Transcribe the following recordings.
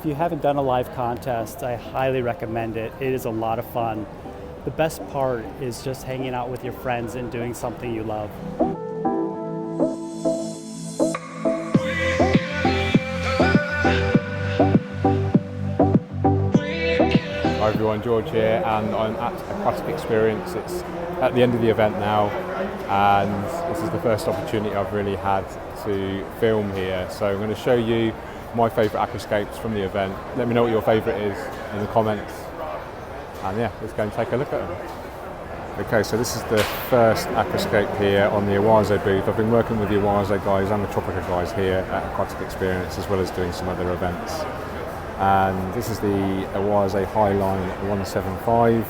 if you haven't done a live contest, I highly recommend it. It is a lot of fun. The best part is just hanging out with your friends and doing something you love. Hi everyone, George here, and I'm at Aquatic Experience. It's at the end of the event now, and this is the first opportunity I've really had to film here. So I'm going to show you my favourite aquascapes from the event. Let me know what your favourite is in the comments, and yeah, let's go and take a look at them. Okay, so this is the first aquascape here on the Oase booth. I've been working with the Oase guys and the Tropica guys here at Aquatic Experience, as well as doing some other events. And this is the Oase Highline 175,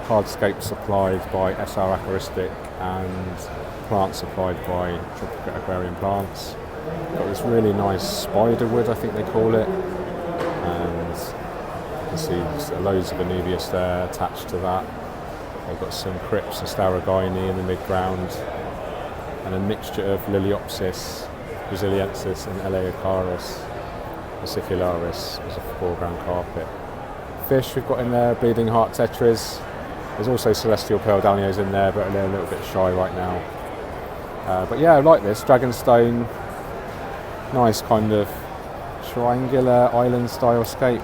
hardscape supplied by SR Aquaristic and plants supplied by Tropica Aquarium plants. Got this really nice spider wood, I think they call it, and you can see loads of Anubias there attached to that. They've got some crypts and Staragini in the mid-ground, and a mixture of Liliopsis, Brasiliensis and Eleocharis Fascicularis as a foreground carpet. Fish we've got in there, bleeding heart tetras. There's also celestial pearl dahlias in there, but they're a little bit shy right now. But yeah, I like this dragonstone, nice kind of triangular island style scape.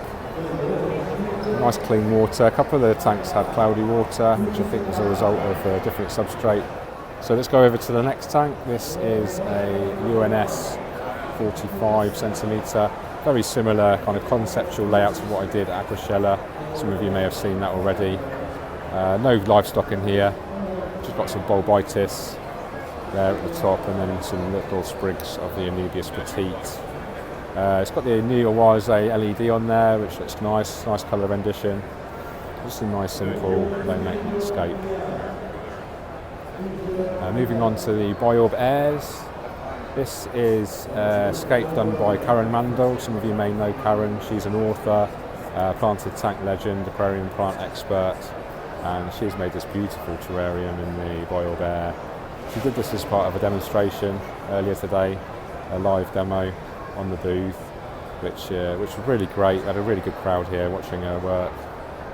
Nice clean water. A couple of the tanks had cloudy water, which I think was a result of a different substrate. So let's go over to the next tank. This is a UNS 45 centimetre. Very similar kind of conceptual layout to what I did at Aquashella. Some of you may have seen that already. No livestock in here. Just got some Bulbitis there at the top, and then some little sprigs of the Anubias petite. It's got the new Oase LED on there, which looks nice colour rendition. Just a nice, simple, low maintenance scape. Moving on to the Biorb Airs. This is a scape done by Karen Mandel. Some of you may know Karen. She's an author, planted tank legend, aquarium plant expert, and she's made this beautiful terrarium in the Biorb Air. She did this as part of a demonstration earlier today, a live demo on the booth, which was really great. We had a really good crowd here watching her work.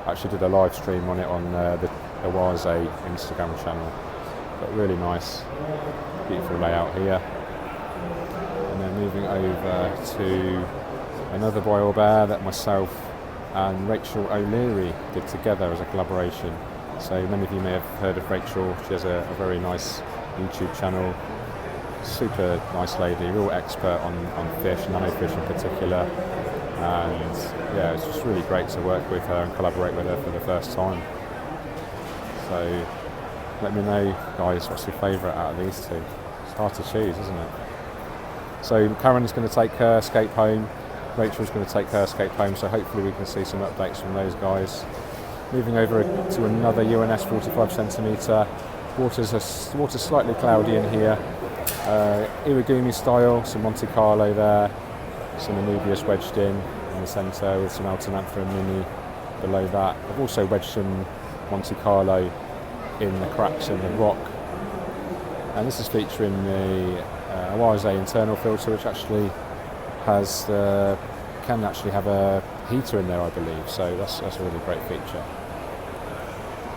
I actually did a live stream on it on the Oase Instagram channel. But really nice, beautiful layout here. And then moving over to another Biorb Air that myself and Rachel O'Leary did together as a collaboration. So many of you may have heard of Rachel. She has a very nice YouTube channel. Super nice lady, real expert on fish, nano fish in particular. And yeah, it's just really great to work with her and collaborate with her for the first time. So let me know, guys, what's your favourite out of these two? It's hard to choose, isn't it? So Karen's going to take her scape home, Rachel's going to take her scape home, so hopefully we can see some updates from those guys. Moving over to another UNS 45 centimetre. Water's slightly cloudy in here. Iwagumi style, some Monte Carlo there, some Anubias wedged in the centre with some Altananthera mini below that. I've also wedged some Monte Carlo in the cracks in the rock. And this is featuring the Oase internal filter, which actually has can actually have a heater in there, I believe. So that's a really great feature.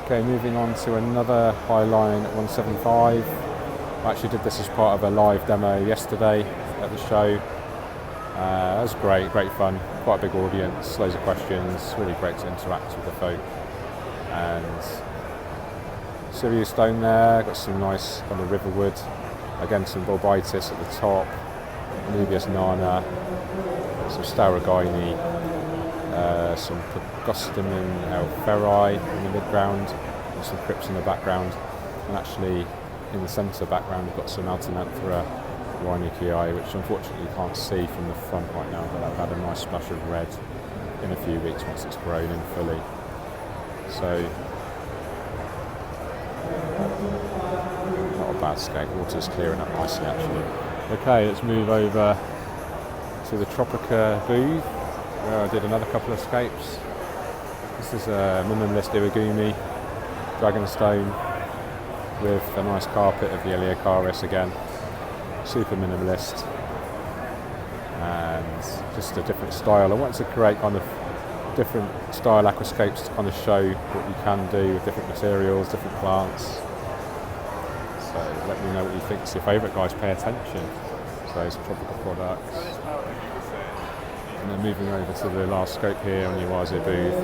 Okay, moving on to another Highline 175. I actually did this as part of a live demo yesterday at the show. It was great fun. Quite a big audience, loads of questions. Really great to interact with the folk. And Sirius stone there, got some nice kind of riverwood. Again, some Bulbitis at the top, Anubias nana, some Staragini, some Pogostemon alferi in the midground, and some crypts in the background. And actually, in the centre background, we've got some Altananthera Rhynicii, which unfortunately you can't see from the front right now, but I've had a nice splash of red in a few weeks once it's grown in fully. So, not a bad scape. Water's clearing up nicely actually. Okay, let's move over to the Tropica booth where I did another couple of scapes. This is a minimalist Iwagumi dragonstone with a nice carpet of the Eleocharis again. Super minimalist. and just a different style. I wanted to create kind of different style aquascapes to kind of show what you can do with different materials, different plants. So let me know what you think is your favourite, guys. Pay attention. So some Tropica products. And then moving over to the last scope here on the Oase booth.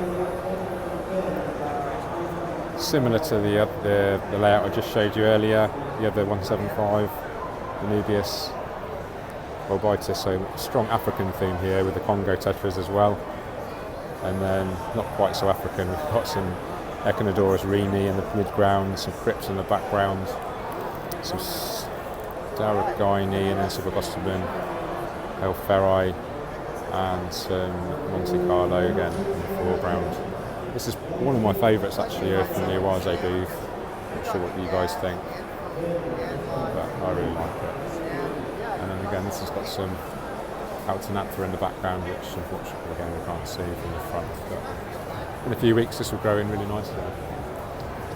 Similar to the layout I just showed you earlier, the other 175, the Nubius Bulbitis, so strong African theme here with the Congo tetras as well. And then not quite so African, we've got some Echinodorus rini in the midground, some Crypts in the background, some Daragini and then some Augustabin, Elferi, and some Monte Carlo again in the foreground. This is one of my favourites actually from the Oase booth. Not sure what you guys think, but I really like it. And then again, this has got some Altanaptha in the background, which unfortunately again we can't see from the front. But in a few weeks this will grow in really nicely.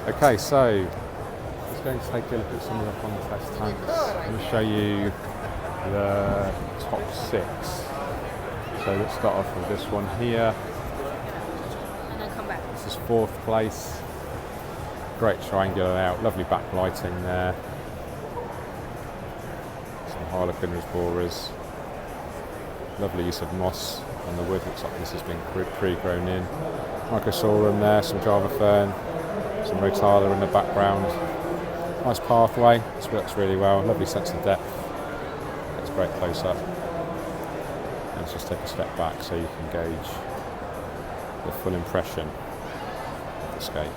Okay, so let's go and take a look at some of the contest tanks. I'm going to show you the top 6. So let's start off with this one here. And then come back. This is 4th place. Great triangular layout, lovely backlighting there. Some Harlequin borers. Lovely use of moss on the wood. Looks like this has been pre-grown in. Microsaurum there, some Java fern, some Rotala in the background. Nice pathway. This works really well. Lovely sense of depth. Gets great close up. Let's just take a step back so you can gauge the full impression of the scape.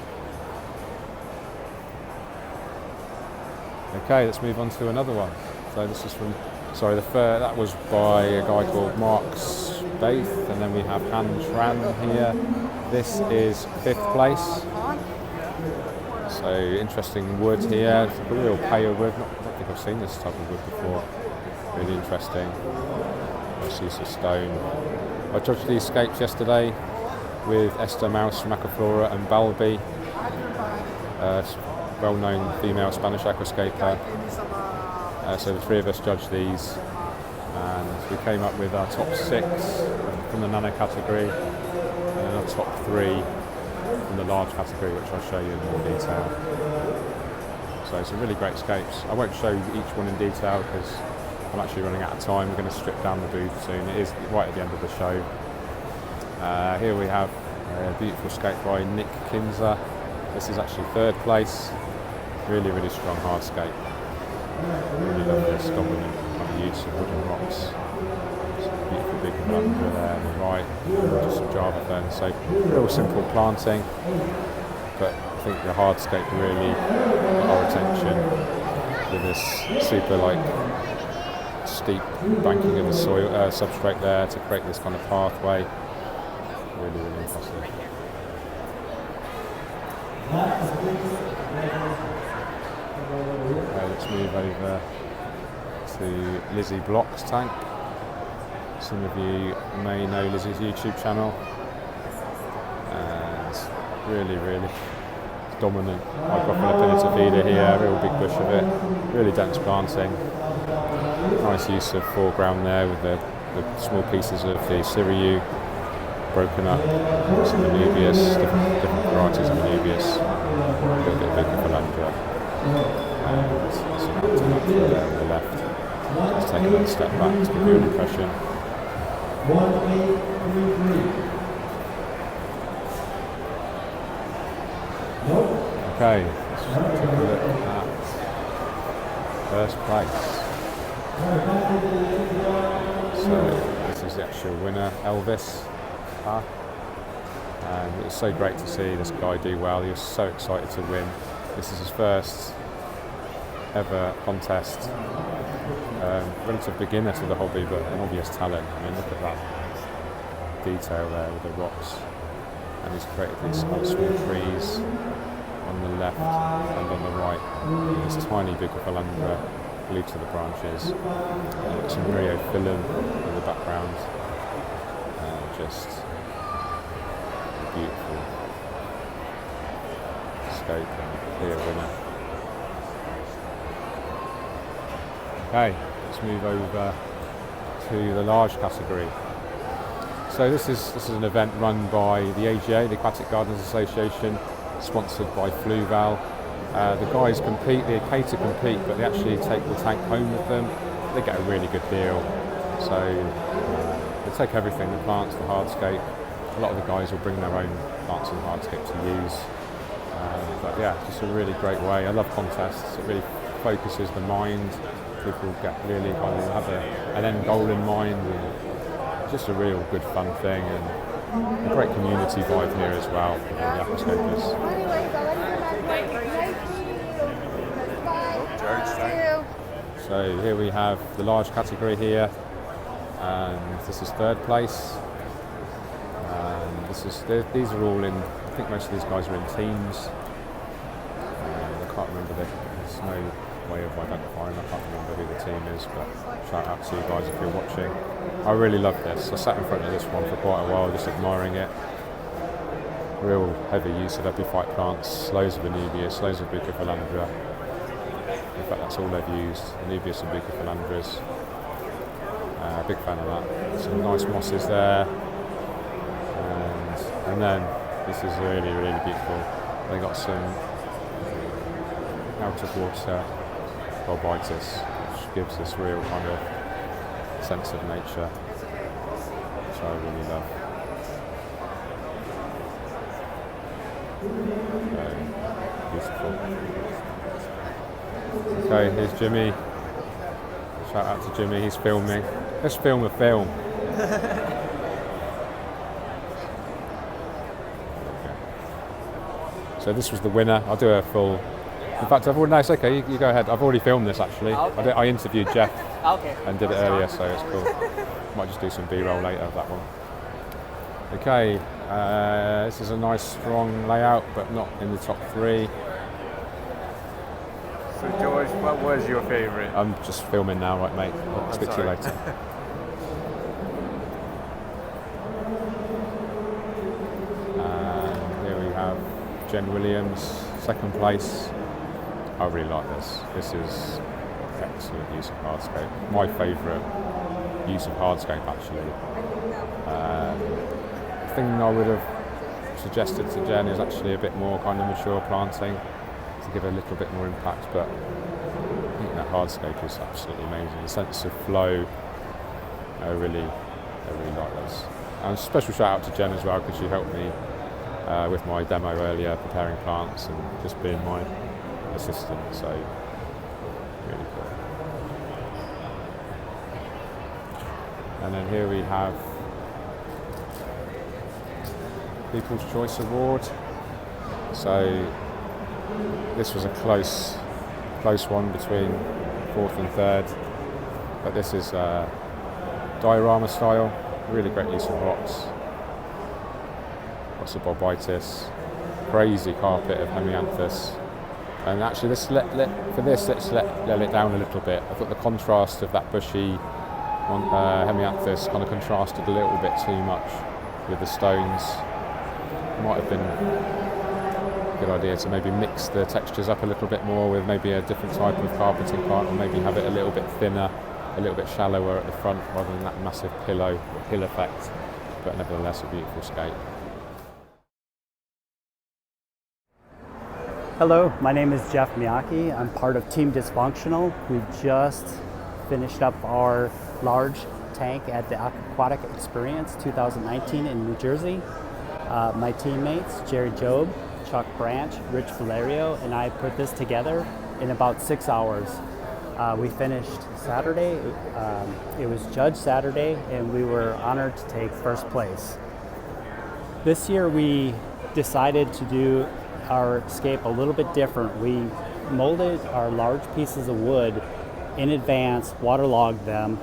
Okay, let's move on to another one. So this is from, that was by a guy called Mark Spaeth, and then we have Han Tran here. This is 5th place. So interesting wood here, it's a real pale wood. I don't think I've seen this type of wood before. Really interesting. Nice use of stone. I judged these scapes yesterday with Esther Mouse from Aquaflora and Balbi, well-known female Spanish aquascaper. So the 3 of us judged these, and we came up with our top 6 from the Nano category, and then our top 3 from the large category, which I'll show you in more detail. So some really great scapes. I won't show you each one in detail because I'm actually running out of time. We're going to strip down the booth soon. It is right at the end of the show. Here we have a beautiful scape by Nick Kinzer. This is actually 3rd place. Really, really strong hardscape. Really love this dominant use of wooden rocks. Some beautiful big under there on the right. Just some Java fern. So real simple planting, but I think the hardscape really got our attention with this super steep banking of the soil substrate there to create this kind of pathway. Really, really impressive. Okay, let's move over to Lizzie Block's tank. Some of you may know Lizzie's YouTube channel, and really, really dominant Hygrophila feeder here, real big bush of it, really dense planting. Nice use of foreground there with the small pieces of the Siriu broken up, some Anubius, different varieties of Anubius, a little bit bigger Philandra, and some Altanaptha there on the left. Let's take another step back to give you an impression. Okay, let's take a look at 1st place. So this is the actual winner, Elvis. And it's so great to see this guy do well. He was so excited to win. This is his first ever contest. Relative beginner to the hobby, but an obvious talent. I mean, look at that detail there with the rocks. And he's created these kind of small trees on the left and on the right. And this tiny big Philandra glued to the branches. Some Myriophyllum in the background. Just beautiful scope and clear winner. Okay, let's move over to to the large category. So this is an event run by the AGA, the Aquatic Gardens Association, sponsored by Fluval. The guys compete, they pay to compete, but they actually take the tank home with them. They get a really good deal. So they take everything, the plants, the hardscape. A lot of the guys will bring their own plants and hardscape to use. But yeah, just a really great way. I love contests. It really focuses the mind. People get really kind of have an end goal in mind, and just a real good fun thing, and a great community vibe here as well for the Aquascapers. So here we have the large category here, and this is third place. These are all in, I think most of these guys are in teams. I can't remember, there's no way of identifying, I can't remember who the team is, but shout out to you guys if you're watching. I really love this. I sat in front of this one for quite a while just admiring it. Real heavy use of epiphyte plants, loads of Anubias, loads of Bucophilandra. In fact, that's all they've used, Anubias and Bucophilandras. Big fan of that. Some nice mosses there. And then this is really, really beautiful. They got some out of water Bolbitis, which gives this real kind of sense of nature, which I really love. Beautiful. Okay, here's Jimmy. Shout out to Jimmy, he's filming. Let's film a film. So this was the winner. I'll do a full. In fact, I've already. No, it's okay. You go ahead. I've already filmed this actually. Oh, okay. I interviewed Jeff Okay. and did it earlier, so it's cool. Might just do some B-roll later of that one. Okay, this is a nice strong layout, but not in the top 3. So George, what was your favourite? I'm just filming now, right, mate? I'll speak to you later. And here we have Jen Williams, second place. I really like this. This is excellent use of hardscape. My favourite use of hardscape, actually. The thing I would have suggested to Jen is actually a bit more kind of mature planting to give a little bit more impact, but I think that hardscape is absolutely amazing. The sense of flow, I really like this. And special shout out to Jen as well, because she helped me with my demo earlier, preparing plants and just being my assistant, so really cool. And then here we have People's Choice Award. So this was a close one between 4th and 3rd, but this is diorama style, really great use of rocks, lots of Bolbitis, crazy carpet of Hemianthus. And actually, let's let it down a little bit. I thought the contrast of that bushy Hemianthus kind of contrasted a little bit too much with the stones. Might have been a good idea to maybe mix the textures up a little bit more with maybe a different type of carpeting plant, or maybe have it a little bit thinner, a little bit shallower at the front rather than that massive hill effect. But nevertheless, a beautiful scape. Hello, my name is Jeff Miyake. I'm part of Team Dysfunctional. We just finished up our large tank at the Aquatic Experience 2019 in New Jersey. My teammates, Jerry Job, Chuck Branch, Rich Valerio, and I put this together in about 6 hours. We finished Saturday. It was Judge Saturday, and we were honored to take first place. This year we decided to do our scape a little bit different. We molded our large pieces of wood in advance, waterlogged them,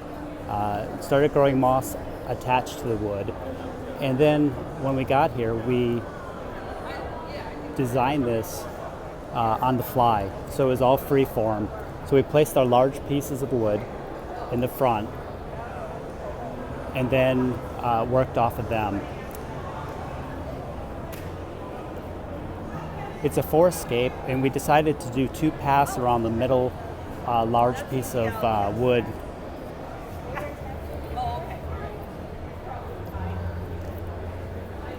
started growing moss attached to the wood, and then when we got here, we designed this on the fly, so it was all free form. So we placed our large pieces of wood in the front and then worked off of them. It's a forest scape, and we decided to do 2 paths around the middle large piece of wood.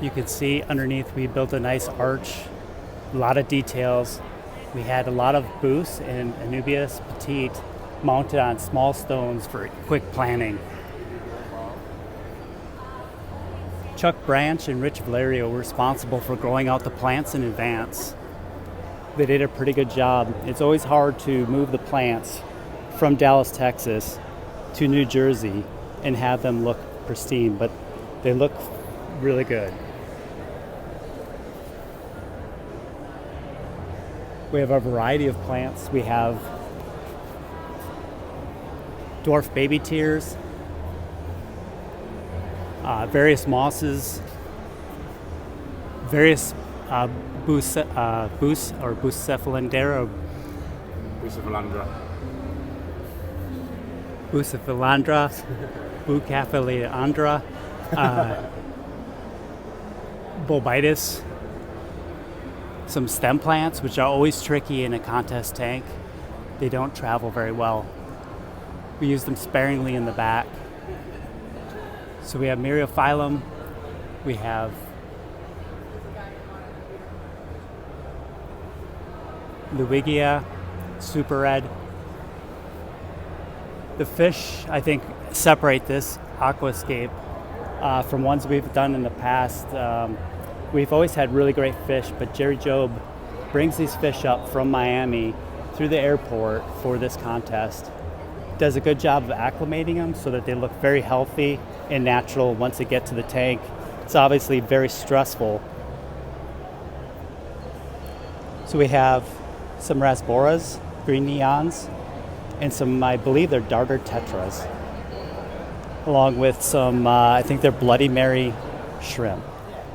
You can see underneath we built a nice arch, a lot of details. We had a lot of booths and Anubias petite mounted on small stones for quick planning. Chuck Branch and Rich Valerio were responsible for growing out the plants in advance. They did a pretty good job. It's always hard to move the plants from Dallas, Texas to New Jersey and have them look pristine, but they look really good. We have a variety of plants. We have dwarf baby tears, various mosses, various Bucephalandra, Bucephalandra, Bobitis, some stem plants, which are always tricky in a contest tank. They don't travel very well. We use them sparingly in the back. So we have Myriophyllum, we have Luigia, super red. The fish, I think, separate this Aquascape from ones we've done in the past. We've always had really great fish, but Jerry Job brings these fish up from Miami through the airport for this contest. Does a good job of acclimating them so that they look very healthy and natural once they get to the tank. It's obviously very stressful. So we have some Rasboras, green neons, and some, I believe they're darter tetras, along with some, I think they're Bloody Mary shrimp.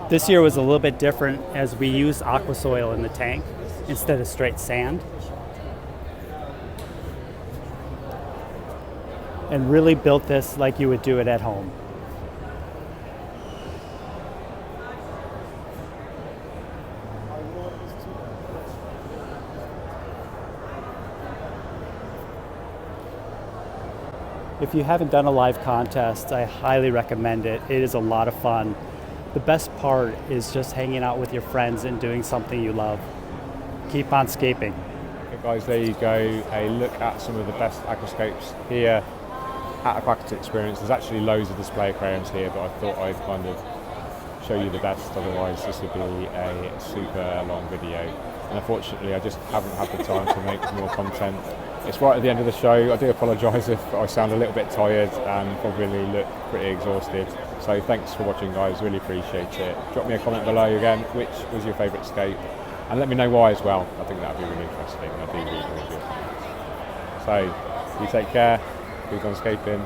This year was a little bit different as we used aqua soil in the tank instead of straight sand. And really built this like you would do it at home. If you haven't done a live contest, I highly recommend it. It is a lot of fun. The best part is just hanging out with your friends and doing something you love. Keep on scaping. Okay guys, there you go. A look at some of the best aquascapes here at Aquatic Experience. There's actually loads of display aquariums here, but I thought I'd kind of show you the best, otherwise this would be a super long video. And unfortunately I just haven't had the time to make more content. It's right at the end of the show. I do apologise if I sound a little bit tired and probably look pretty exhausted. So thanks for watching guys, really appreciate it. Drop me a comment below again, which was your favourite scape, and let me know why as well. I think that would be really interesting. I do read all of your comments. So you take care, keep on scaping.